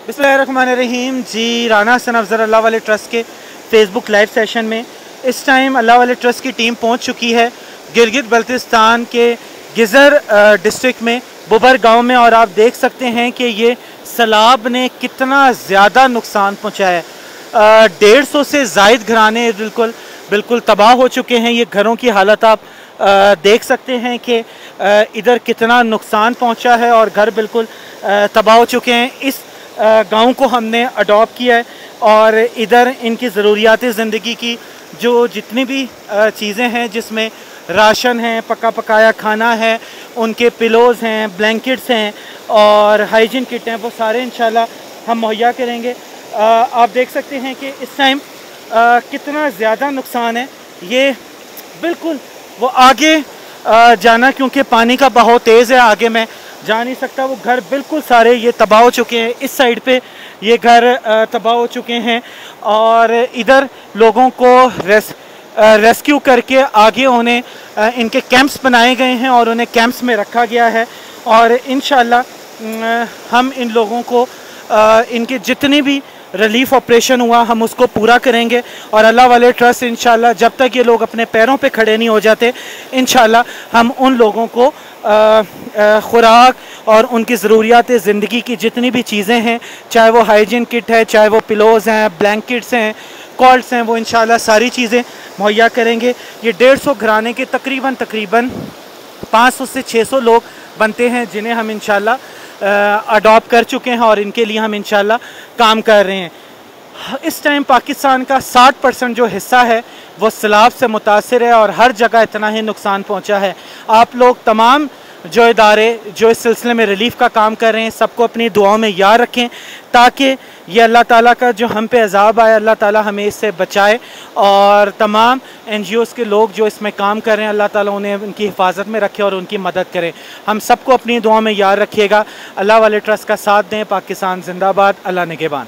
बिस्मिल्लाहिर्रहमानिर्रहीम जी। राना हसन अफजल अल्लाह वाले ट्रस्ट के फेसबुक लाइव सेशन में इस टाइम अल्लाह वाले ट्रस्ट की टीम पहुंच चुकी है गिलगित बल्तिस्तान के गिज़र डिस्ट्रिक्ट में बुबर गांव में, और आप देख सकते हैं कि ये सैलाब ने कितना ज़्यादा नुकसान पहुंचाया है। 150 से ज़ायद घराने बिल्कुल तबाह हो चुके हैं। ये घरों की हालत आप देख सकते हैं कि इधर कितना नुकसान पहुंचा है और घर बिल्कुल तबाह हो चुके हैं। इस गांव को हमने अडॉप्ट किया है और इधर इनकी ज़रूरियात ज़िंदगी की जो जितनी भी चीज़ें हैं, जिसमें राशन है, पका पकाया खाना है, उनके पिलोज़ हैं, ब्लैंकेट्स हैं और हाइजीन किट हैं, वो सारे इंशाल्लाह हम मुहैया करेंगे। आप देख सकते हैं कि इस टाइम कितना ज़्यादा नुकसान है। ये बिल्कुल वो आगे जाना, क्योंकि पानी का बहाव तेज़ है, आगे मैं जा नहीं सकता। वो घर बिल्कुल सारे ये तबाह हो चुके हैं। इस साइड पे ये घर तबाह हो चुके हैं और इधर लोगों को रेस्क्यू करके आगे उन्हें इनके कैंप्स बनाए गए हैं और उन्हें कैंप्स में रखा गया है। और इंशाल्लाह हम इन लोगों को इनके जितने भी रिलीफ ऑपरेशन हुआ हम उसको पूरा करेंगे। और अल्लाह वाले ट्रस्ट इंशाल्लाह जब तक ये लोग अपने पैरों पे खड़े नहीं हो जाते, इंशाल्लाह हम उन लोगों को खुराक और उनकी ज़रूरियात ज़िंदगी की जितनी भी चीज़ें हैं, चाहे वो हाइजीन किट है, चाहे वो पिलोज़ हैं, ब्लैंकेट्स हैं, कॉल्ड्स हैं, वो इंशाल्लाह सारी चीज़ें मुहैया करेंगे। ये 150 घराने के तकरीबन 500 से 600 लोग बनते हैं जिन्हें हम इंशाल्लाह अडॉप्ट कर चुके हैं और इनके लिए हम इंशाल्लाह काम कर रहे हैं। इस टाइम पाकिस्तान का 60% जो हिस्सा है वो सैलाब से मुतासिर है और हर जगह इतना ही नुकसान पहुंचा है। आप लोग तमाम जो इदारे जो इस सिलसिले में रिलीफ का काम कर रहे हैं, सबको अपनी दुआओं में याद रखें ताकि ये अल्लाह ताला का जो हम पे अजाब आए, अल्लाह ताला हमें इससे बचाए। और तमाम NGOs के लोग जो इसमें काम कर रहे हैं, अल्लाह ताला उन्हें उनकी हिफाजत में रखे और उनकी मदद करे। हम सबको अपनी दुआओं में याद रखिएगा। अल्लाह वाले ट्रस्ट का साथ दें। पाकिस्तान जिंदाबाद। अल्लाह निगहबान।